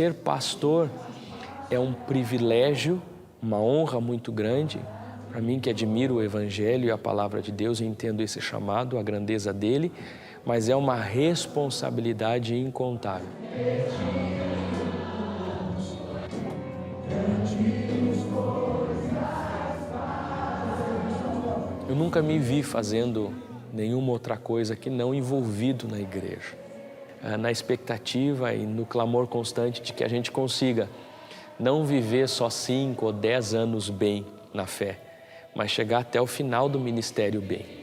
ser pastor é um privilégio, uma honra muito grande. Para mim, que admiro o Evangelho e a Palavra de Deus, e entendo esse chamado, a grandeza dele, mas é uma responsabilidade incontável. Eu nunca me vi fazendo nenhuma outra coisa que não envolvido na igreja, na expectativa e no clamor constante de que a gente consiga não viver só 5 ou 10 anos bem na fé, mas chegar até o final do ministério bem.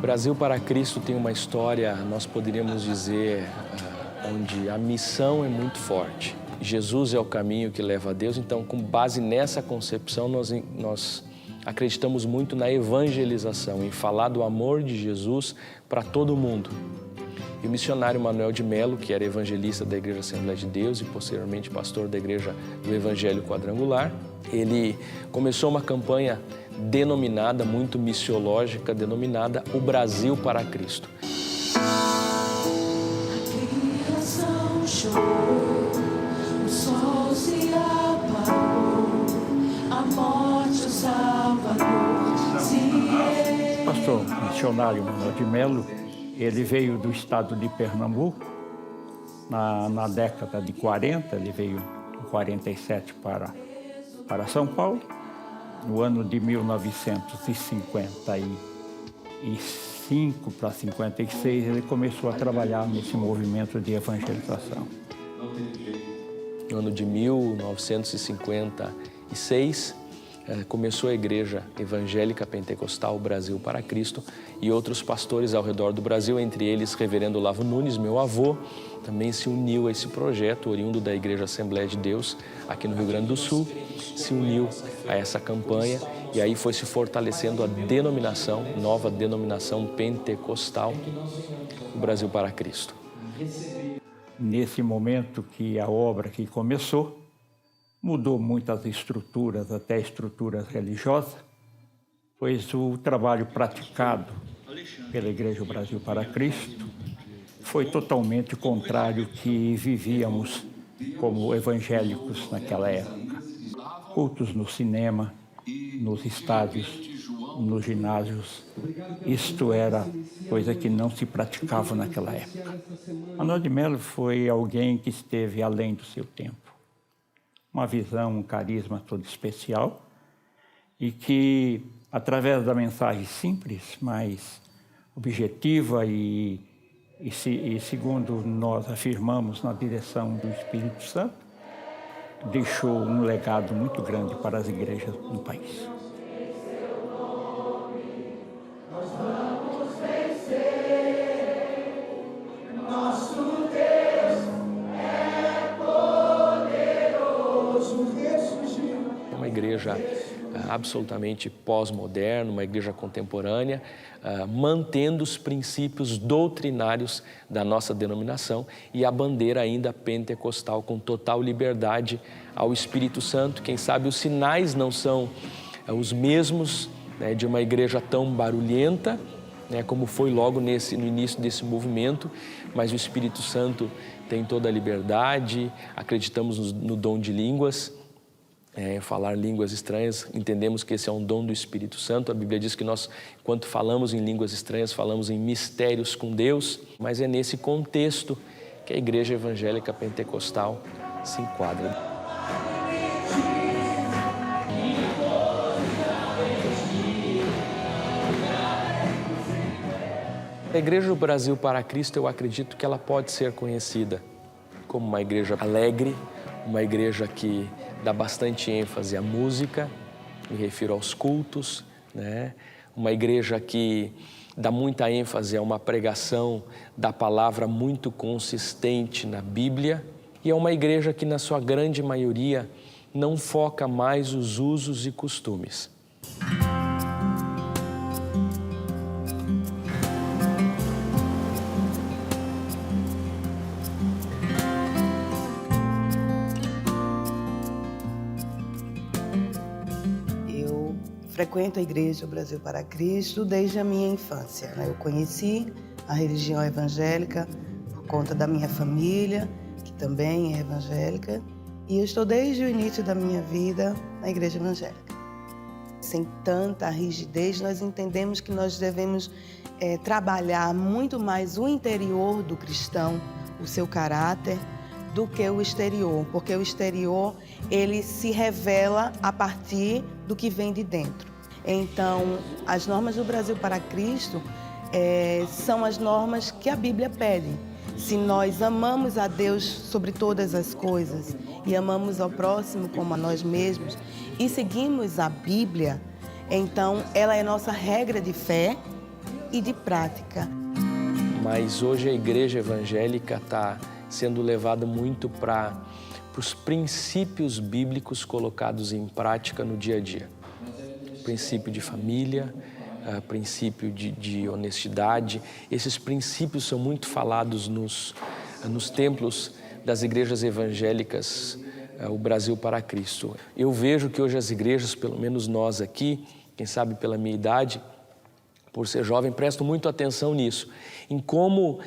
Brasil para Cristo tem uma história, nós poderíamos dizer, onde a missão é muito forte. Jesus é o caminho que leva a Deus, então, com base nessa concepção, nós acreditamos muito na evangelização, em falar do amor de Jesus para todo mundo. E o missionário Manuel de Melo, que era evangelista da Igreja Assembleia de Deus e posteriormente pastor da Igreja do Evangelho Quadrangular, ele começou uma campanha denominada, muito missiológica, denominada O Brasil para Cristo. A criação chorou, o sol se apagou, a morte o Salvador se Pastor missionário Manuel de Melo, ele veio do estado de Pernambuco, na década de 40, ele veio em 47 para São Paulo. No ano de 1955 para 56, ele começou a trabalhar nesse movimento de evangelização. No ano de 1956, começou a Igreja Evangélica Pentecostal Brasil para Cristo e outros pastores ao redor do Brasil, entre eles Reverendo Lavo Nunes, meu avô, também se uniu a esse projeto, oriundo da Igreja Assembleia de Deus, aqui no Rio Grande do Sul, se uniu a essa campanha e aí foi se fortalecendo a denominação, nova denominação pentecostal, o Brasil para Cristo. Nesse momento que a obra que começou, mudou muitas estruturas, até estruturas religiosas, pois o trabalho praticado pela Igreja Brasil para Cristo foi totalmente contrário ao que vivíamos como evangélicos naquela época. Cultos no cinema, nos estádios, nos ginásios, isto era coisa que não se praticava naquela época. Manuel de Melo foi alguém que esteve além do seu tempo. Uma visão, um carisma todo especial e que, através da mensagem simples, mas objetiva e segundo nós afirmamos na direção do Espírito Santo, deixou um legado muito grande para as igrejas no país. Uma igreja absolutamente pós-moderna, uma igreja contemporânea, mantendo os princípios doutrinários da nossa denominação e a bandeira ainda pentecostal, com total liberdade ao Espírito Santo. Quem sabe os sinais não são os mesmos, né, de uma igreja tão barulhenta, né, como foi logo no início desse movimento, mas o Espírito Santo tem toda a liberdade, acreditamos no dom de línguas, falar línguas estranhas, entendemos que esse é um dom do Espírito Santo. A Bíblia diz que nós, enquanto falamos em línguas estranhas, falamos em mistérios com Deus, mas é nesse contexto que a Igreja Evangélica Pentecostal se enquadra. A Igreja do Brasil para Cristo, eu acredito que ela pode ser conhecida como uma igreja alegre, uma igreja que dá bastante ênfase à música, me refiro aos cultos, né? Uma igreja que dá muita ênfase a uma pregação da palavra muito consistente na Bíblia, e é uma igreja que, na sua grande maioria, não foca mais os usos e costumes. Eu frequento a Igreja Brasil para Cristo desde a minha infância. Eu conheci a religião evangélica por conta da minha família, que também é evangélica, e eu estou desde o início da minha vida na Igreja Evangélica. Sem tanta rigidez, nós entendemos que nós devemos trabalhar muito mais o interior do cristão, o seu caráter, do que o exterior, porque o exterior ele se revela a partir do que vem de dentro. Então, as normas do Brasil para Cristo são as normas que a Bíblia pede. Se nós amamos a Deus sobre todas as coisas e amamos ao próximo como a nós mesmos e seguimos a Bíblia, então ela é nossa regra de fé e de prática. Mas hoje a igreja evangélica está sendo levada muito para os princípios bíblicos colocados em prática no dia a dia. Princípio de família, princípio de honestidade. Esses princípios são muito falados nos templos das igrejas evangélicas, o Brasil para Cristo. Eu vejo que hoje as igrejas, pelo menos nós aqui, quem sabe pela minha idade, por ser jovem, presto muito atenção nisso, em como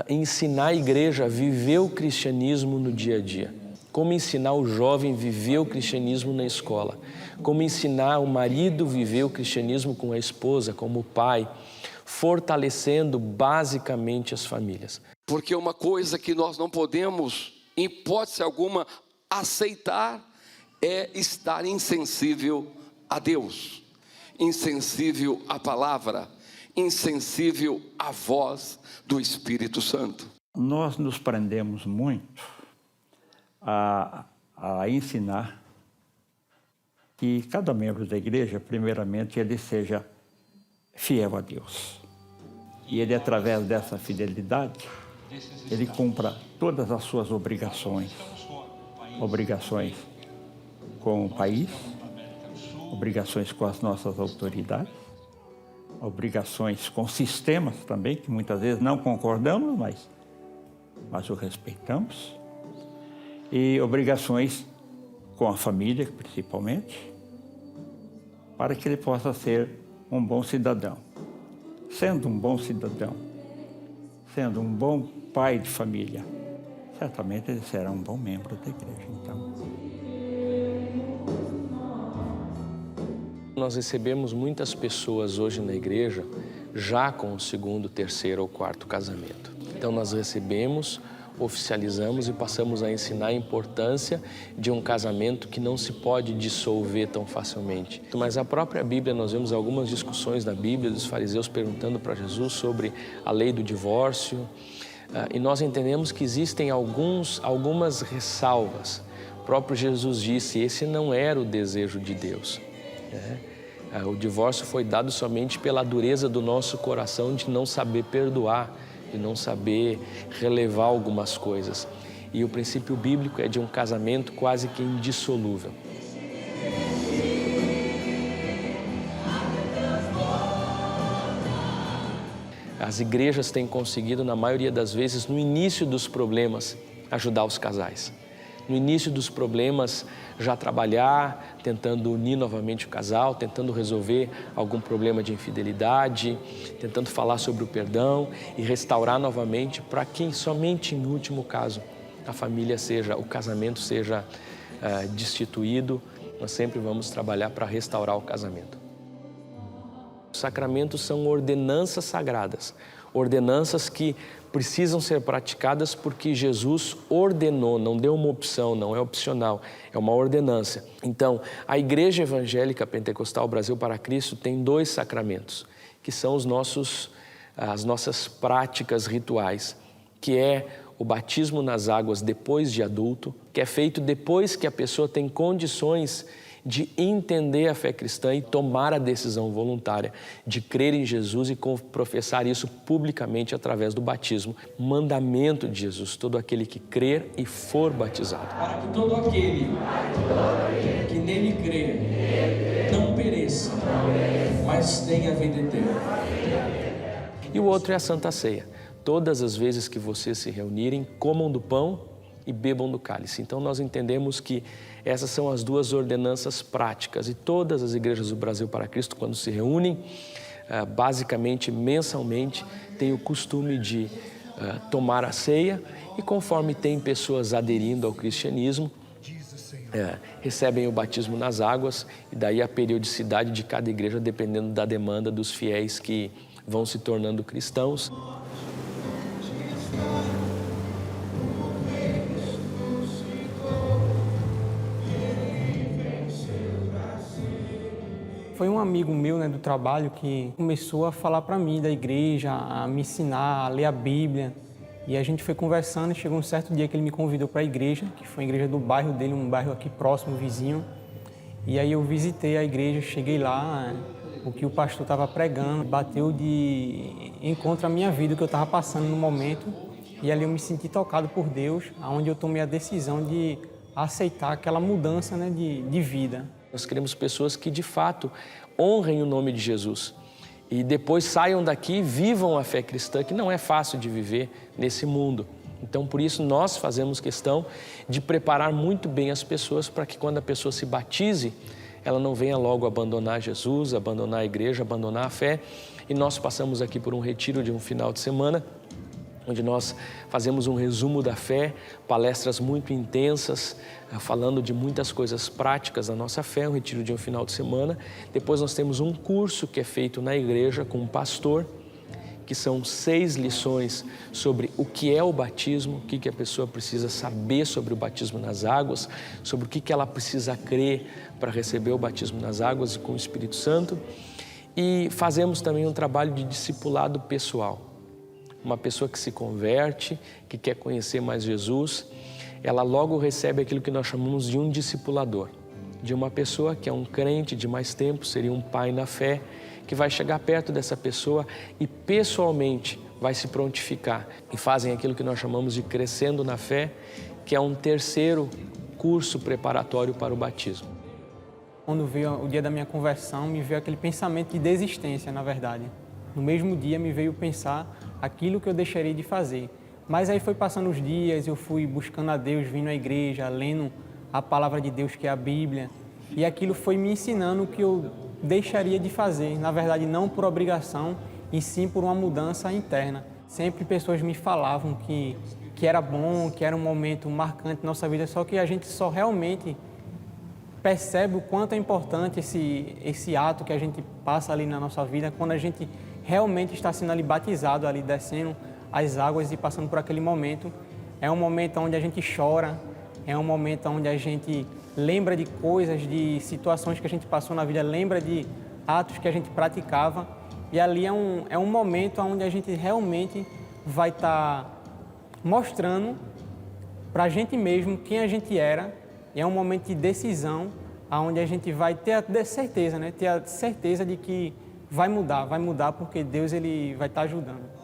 ensinar a igreja a viver o cristianismo no dia a dia. Como ensinar o jovem a viver o cristianismo na escola. Como ensinar o marido a viver o cristianismo com a esposa, como pai, fortalecendo basicamente as famílias. Porque uma coisa que nós não podemos, em hipótese alguma, aceitar é estar insensível a Deus, insensível à palavra, insensível à voz do Espírito Santo. Nós nos prendemos muito a ensinar que cada membro da igreja, primeiramente, ele seja fiel a Deus. E ele, através dessa fidelidade, ele cumpra todas as suas obrigações. Obrigações com o país, obrigações com as nossas autoridades, obrigações com sistemas também, que muitas vezes não concordamos, mas o respeitamos, e obrigações com a família, principalmente, para que ele possa ser um bom cidadão. Sendo um bom cidadão, sendo um bom pai de família, certamente ele será um bom membro da igreja, então. Nós recebemos muitas pessoas hoje na igreja já com o segundo, terceiro ou quarto casamento. Então nós recebemos, oficializamos e passamos a ensinar a importância de um casamento que não se pode dissolver tão facilmente. Mas a própria Bíblia, nós vemos algumas discussões na Bíblia dos fariseus perguntando para Jesus sobre a lei do divórcio, e nós entendemos que existem algumas ressalvas. O próprio Jesus disse, esse não era o desejo de Deus. O divórcio foi dado somente pela dureza do nosso coração de não saber perdoar, de não saber relevar algumas coisas. E o princípio bíblico é de um casamento quase que indissolúvel. As igrejas têm conseguido, na maioria das vezes, no início dos problemas, ajudar os casais. No início dos problemas, já trabalhar, tentando unir novamente o casal, tentando resolver algum problema de infidelidade, tentando falar sobre o perdão e restaurar novamente para que somente em último caso o casamento seja destituído. Nós sempre vamos trabalhar para restaurar o casamento. Os sacramentos são ordenanças sagradas, ordenanças que precisam ser praticadas porque Jesus ordenou, não deu uma opção, não é opcional, é uma ordenança. Então, a Igreja Evangélica Pentecostal Brasil para Cristo tem 2 sacramentos, que são as nossas práticas rituais, que é o batismo nas águas depois de adulto, que é feito depois que a pessoa tem condições de entender a fé cristã e tomar a decisão voluntária de crer em Jesus e professar isso publicamente através do batismo. Mandamento de Jesus: todo aquele que crer e for batizado. Para que todo aquele que nele crer não pereça, mas tenha vida eterna. E o outro é a Santa Ceia. Todas as vezes que vocês se reunirem, comam do pão e bebam do cálice. Então nós entendemos que essas são as duas ordenanças práticas, e todas as igrejas do Brasil para Cristo, quando se reúnem, basicamente mensalmente, têm o costume de tomar a ceia, e conforme tem pessoas aderindo ao cristianismo, recebem o batismo nas águas, e daí a periodicidade de cada igreja dependendo da demanda dos fiéis que vão se tornando cristãos. Foi um amigo meu, do trabalho, que começou a falar para mim da igreja, a me ensinar a ler a Bíblia. E a gente foi conversando e chegou um certo dia que ele me convidou para a igreja, que foi a igreja do bairro dele, um bairro aqui próximo, vizinho. E aí eu visitei a igreja, cheguei lá, o que o pastor estava pregando, bateu de encontro à minha vida, o que eu estava passando no momento. E ali eu me senti tocado por Deus, onde eu tomei a decisão de aceitar aquela mudança, de vida. Nós queremos pessoas que, de fato, honrem o nome de Jesus e depois saiam daqui e vivam a fé cristã, que não é fácil de viver nesse mundo. Então, por isso, nós fazemos questão de preparar muito bem as pessoas para que, quando a pessoa se batize, ela não venha logo abandonar Jesus, abandonar a igreja, abandonar a fé. E nós passamos aqui por um retiro de um final de semana, onde nós fazemos um resumo da fé, palestras muito intensas, falando de muitas coisas práticas da nossa fé, um retiro de um final de semana. Depois nós temos um curso que é feito na igreja com um pastor, que são 6 lições sobre o que é o batismo, o que a pessoa precisa saber sobre o batismo nas águas, sobre o que ela precisa crer para receber o batismo nas águas e com o Espírito Santo. E fazemos também um trabalho de discipulado pessoal. Uma pessoa que se converte, que quer conhecer mais Jesus, ela logo recebe aquilo que nós chamamos de um discipulador, de uma pessoa que é um crente de mais tempo, seria um pai na fé, que vai chegar perto dessa pessoa e pessoalmente vai se prontificar. E fazem aquilo que nós chamamos de Crescendo na Fé, que é um terceiro curso preparatório para o batismo. Quando veio o dia da minha conversão, me veio aquele pensamento de desistência, na verdade. No mesmo dia me veio pensar aquilo que eu deixaria de fazer. Mas aí foi passando os dias, eu fui buscando a Deus, vindo à igreja, lendo a palavra de Deus, que é a Bíblia. E aquilo foi me ensinando o que eu deixaria de fazer. Na verdade, não por obrigação, e sim por uma mudança interna. Sempre pessoas me falavam que era bom, que era um momento marcante na nossa vida, só que a gente só realmente percebe o quanto é importante esse ato que a gente passa ali na nossa vida, quando a gente realmente está sendo ali batizado, ali descendo as águas e passando por aquele momento. É um momento onde a gente chora, é um momento onde a gente lembra de coisas, de situações que a gente passou na vida, lembra de atos que a gente praticava. E ali é um momento onde a gente realmente vai estar mostrando para a gente mesmo quem a gente era. E é um momento de decisão, onde a gente vai ter a certeza, ter a certeza de que vai mudar porque Deus ele vai estar ajudando.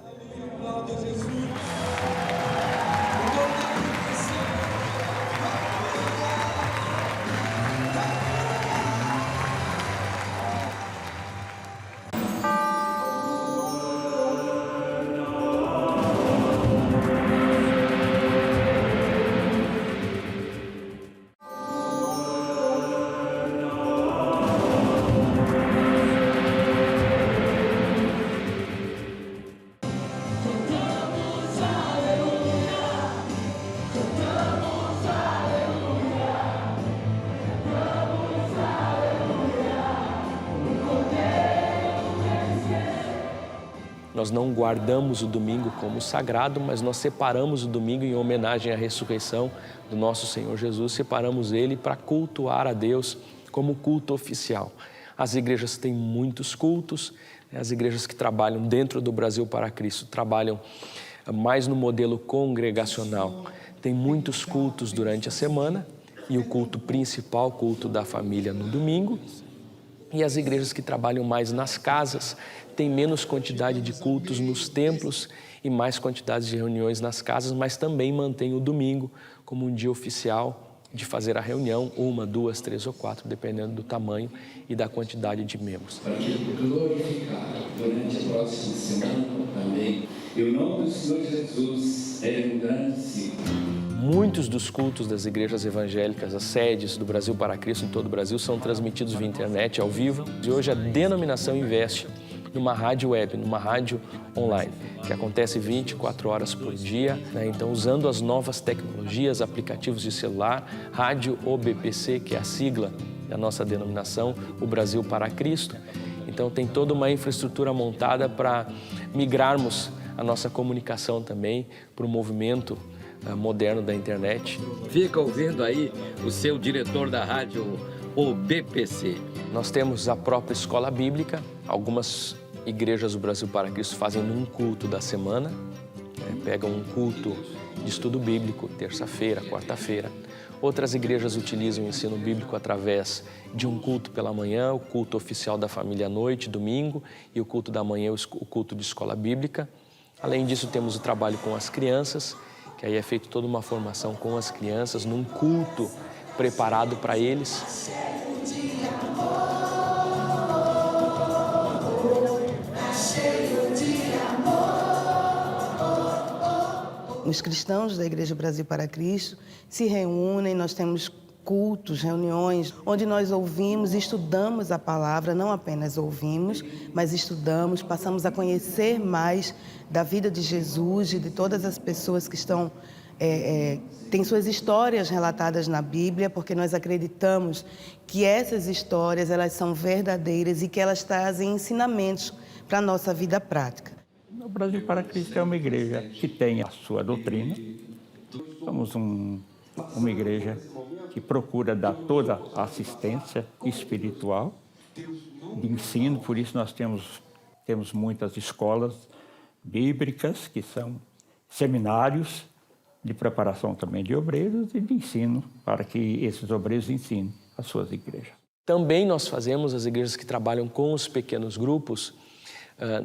Nós não guardamos o domingo como sagrado, mas nós separamos o domingo em homenagem à ressurreição do nosso Senhor Jesus, separamos ele para cultuar a Deus como culto oficial. As igrejas têm muitos cultos, as igrejas que trabalham dentro do Brasil para Cristo trabalham mais no modelo congregacional. Tem muitos cultos durante a semana e o culto principal, o culto da família, no domingo. E as igrejas que trabalham mais nas casas têm menos quantidade de cultos nos templos e mais quantidade de reuniões nas casas, mas também mantém o domingo como um dia oficial de fazer a reunião, 1, 2, 3 ou 4, dependendo do tamanho e da quantidade de membros. Para te glorificar durante a próxima semana também, e o nome do Senhor Jesus é um grande signo. Muitos dos cultos das igrejas evangélicas, as sedes do Brasil para Cristo em todo o Brasil, são transmitidos via internet, ao vivo. E hoje a denominação investe numa rádio web, numa rádio online, que acontece 24 horas por dia, né? Então, usando as novas tecnologias, aplicativos de celular, Rádio OBPC, que é a sigla da nossa denominação, o Brasil para Cristo. Então, tem toda uma infraestrutura montada para migrarmos a nossa comunicação também para o movimento moderno da internet. Fica ouvindo aí o seu diretor da rádio OBPC. Nós temos a própria escola bíblica, algumas igrejas do Brasil para Cristo fazem num culto da semana, pegam um culto de estudo bíblico, terça-feira, quarta-feira. Outras igrejas utilizam o ensino bíblico através de um culto pela manhã, o culto oficial da família à noite, domingo, e o culto da manhã, o culto de escola bíblica. Além disso, temos o trabalho com as crianças, que aí é feito toda uma formação com as crianças, num culto preparado para eles. Os cristãos da Igreja Brasil para Cristo se reúnem, nós temos cultos, reuniões, onde nós ouvimos e estudamos a palavra, não apenas ouvimos, mas estudamos, passamos a conhecer mais da vida de Jesus e de todas as pessoas que estão, têm suas histórias relatadas na Bíblia, porque nós acreditamos que essas histórias, elas são verdadeiras e que elas trazem ensinamentos para a nossa vida prática. O Brasil para Cristo é uma igreja que tem a sua doutrina. Somos uma igreja que procura dar toda a assistência espiritual, de ensino, por isso nós temos muitas escolas bíblicas, que são seminários de preparação também de obreiros e de ensino, para que esses obreiros ensinem as suas igrejas. Também nós fazemos, as igrejas que trabalham com os pequenos grupos,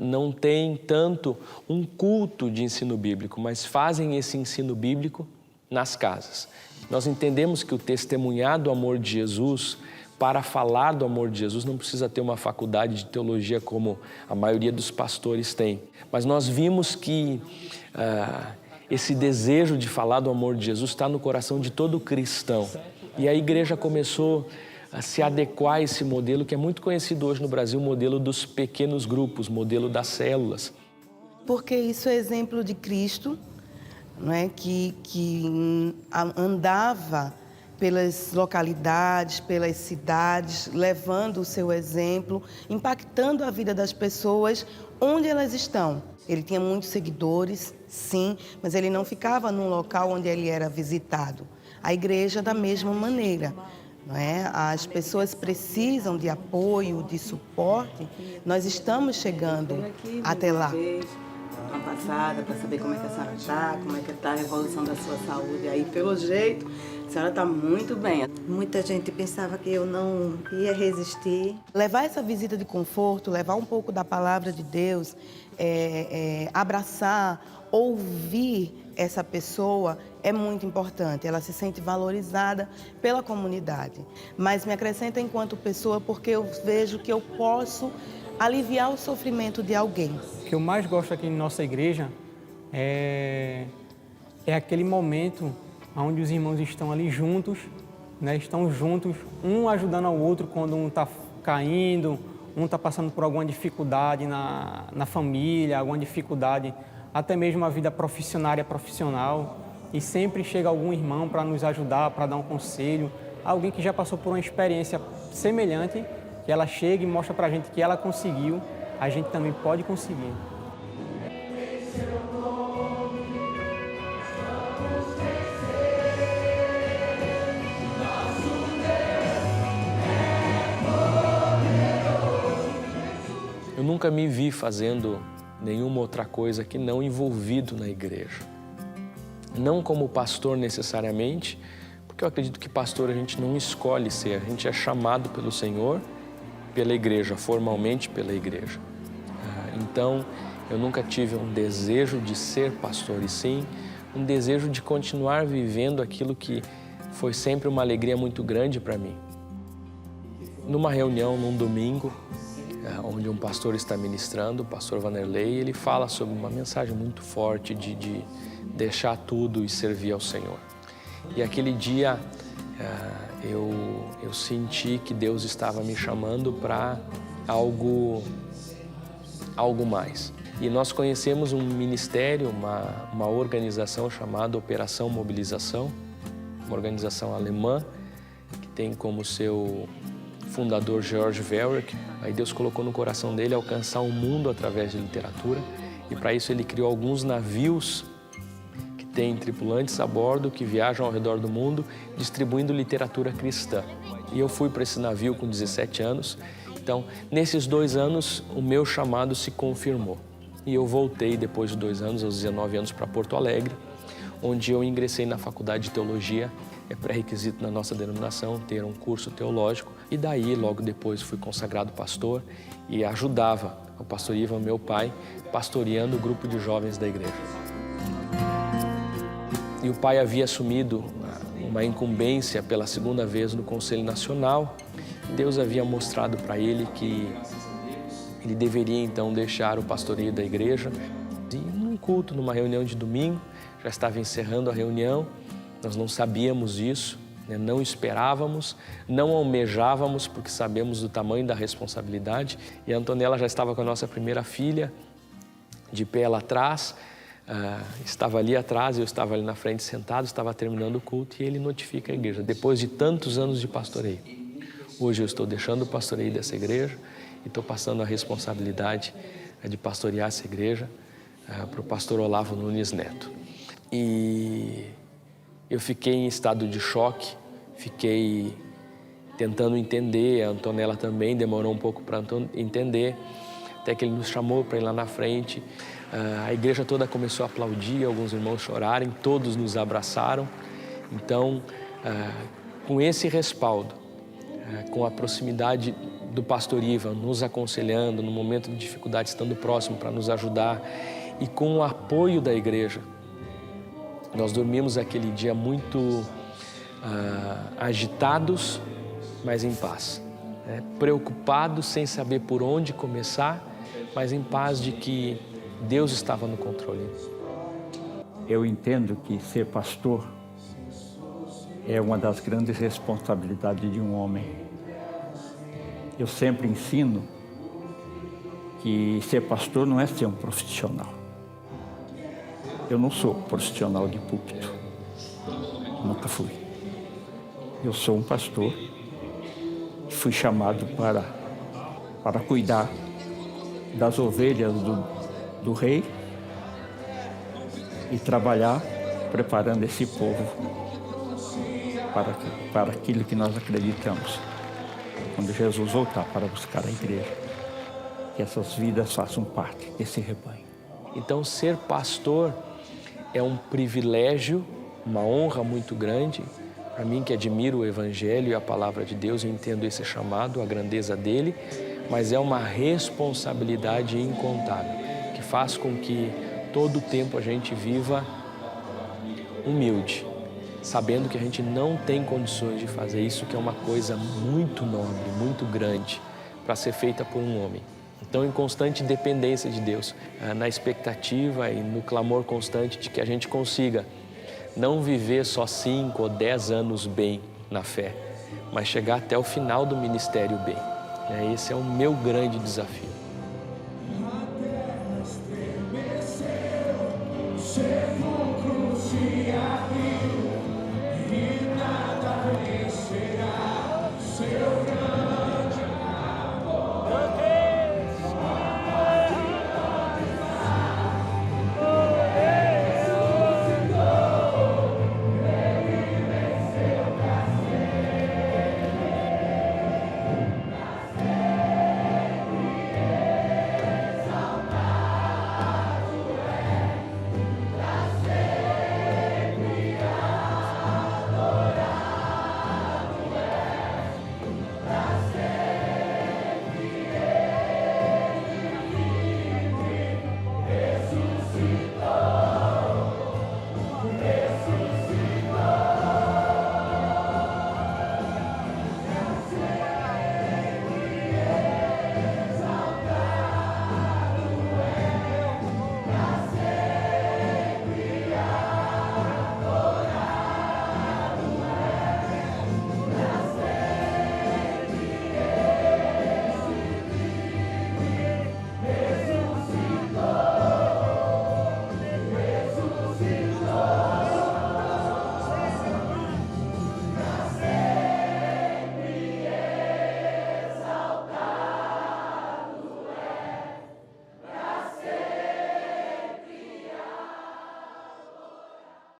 não tem tanto um culto de ensino bíblico, mas fazem esse ensino bíblico nas casas. Nós entendemos que o testemunhar do amor de Jesus, para falar do amor de Jesus, não precisa ter uma faculdade de teologia como a maioria dos pastores tem. Mas nós vimos que esse desejo de falar do amor de Jesus está no coração de todo cristão. E a igreja começou a se adequar a esse modelo que é muito conhecido hoje no Brasil, o modelo dos pequenos grupos, o modelo das células. Porque isso é exemplo de Cristo, não é? que andava pelas localidades, pelas cidades, levando o seu exemplo, impactando a vida das pessoas onde elas estão. Ele tinha muitos seguidores, sim, mas ele não ficava num local onde ele era visitado. A igreja, da mesma maneira. Não é? As pessoas precisam de apoio, de suporte. Nós estamos chegando até lá. Uma passada para saber como é que a senhora está, como é que está a evolução da sua saúde. Aí, pelo jeito, a senhora está muito bem. Muita gente pensava que eu não ia resistir. Levar essa visita de conforto, levar um pouco da palavra de Deus, abraçar, ouvir essa pessoa é muito importante. Ela se sente valorizada pela comunidade. Mas me acrescenta enquanto pessoa porque eu vejo que eu posso aliviar o sofrimento de alguém. O que eu mais gosto aqui em nossa igreja é aquele momento onde os irmãos estão ali juntos, né? Estão juntos, um ajudando ao outro quando um está caindo, um está passando por alguma dificuldade na família, alguma dificuldade, até mesmo a vida profissional, e sempre chega algum irmão para nos ajudar, para dar um conselho, alguém que já passou por uma experiência semelhante, que ela chega e mostra para a gente que ela conseguiu, a gente também pode conseguir. Eu nunca me vi fazendo nenhuma outra coisa que não envolvido na igreja. Não como pastor necessariamente, porque eu acredito que pastor a gente não escolhe ser, a gente é chamado pelo Senhor, pela igreja, formalmente pela igreja. Então, eu nunca tive um desejo de ser pastor, e sim um desejo de continuar vivendo aquilo que foi sempre uma alegria muito grande para mim. Numa reunião, num domingo, onde um pastor está ministrando, o pastor Vanderlei, ele fala sobre uma mensagem muito forte de deixar tudo e servir ao Senhor. E aquele dia eu senti que Deus estava me chamando para algo mais. E nós conhecemos um ministério, uma organização chamada Operação Mobilização, uma organização alemã que tem como seu fundador George Verwerck. Aí Deus colocou no coração dele alcançar o mundo através de literatura, e para isso ele criou alguns navios que têm tripulantes a bordo que viajam ao redor do mundo distribuindo literatura cristã. E eu fui para esse navio com 17 anos. Então, nesses 2 anos, o meu chamado se confirmou. E eu voltei depois de 2 anos, aos 19 anos, para Porto Alegre, onde eu ingressei na faculdade de teologia. É pré-requisito na nossa denominação ter um curso teológico. E daí, logo depois, fui consagrado pastor e ajudava o pastor Ivan, meu pai, pastoreando o grupo de jovens da igreja. E o pai havia assumido uma incumbência pela 2ª vez no Conselho Nacional. Deus havia mostrado para ele que ele deveria então deixar o pastoreio da igreja. E num culto, numa reunião de domingo, já estava encerrando a reunião, nós não sabíamos isso, né? Não esperávamos, não almejávamos, porque sabemos do tamanho da responsabilidade. E a Antonella já estava com a nossa primeira filha, de pé lá atrás, estava ali atrás, eu estava ali na frente sentado, estava terminando o culto, e ele notifica a igreja, depois de tantos anos de pastoreio. Hoje eu estou deixando o pastoreio dessa igreja e estou passando a responsabilidade de pastorear essa igreja para o pastor Olavo Nunes Neto. E eu fiquei em estado de choque, fiquei tentando entender, a Antonella também demorou um pouco para entender, até que ele nos chamou para ir lá na frente. A igreja toda começou a aplaudir, alguns irmãos chorarem, todos nos abraçaram. Então, com esse respaldo, com a proximidade do pastor Ivan nos aconselhando no momento de dificuldade, estando próximo para nos ajudar, e com o apoio da igreja, nós dormimos aquele dia muito agitados, mas em paz, né? Preocupados, sem saber por onde começar, mas em paz de que Deus estava no controle. Eu entendo que ser pastor é uma das grandes responsabilidades de um homem. Eu sempre ensino que ser pastor não é ser um profissional. Eu não sou profissional de púlpito, nunca fui. Eu sou um pastor que fui chamado para cuidar das ovelhas do rei e trabalhar preparando esse povo para aquilo que nós acreditamos. Quando Jesus voltar para buscar a igreja, que essas vidas façam parte desse rebanho. Então, ser pastor é um privilégio, uma honra muito grande. Para mim, que admiro o Evangelho e a Palavra de Deus, eu entendo esse chamado, a grandeza dele, mas é uma responsabilidade incontável, que faz com que todo o tempo a gente viva humilde, sabendo que a gente não tem condições de fazer isso, que é uma coisa muito nobre, muito grande, para ser feita por um homem. Então, em constante dependência de Deus, na expectativa e no clamor constante de que a gente consiga não viver só 5 ou 10 anos bem na fé, mas chegar até o final do ministério bem. Esse é o meu grande desafio.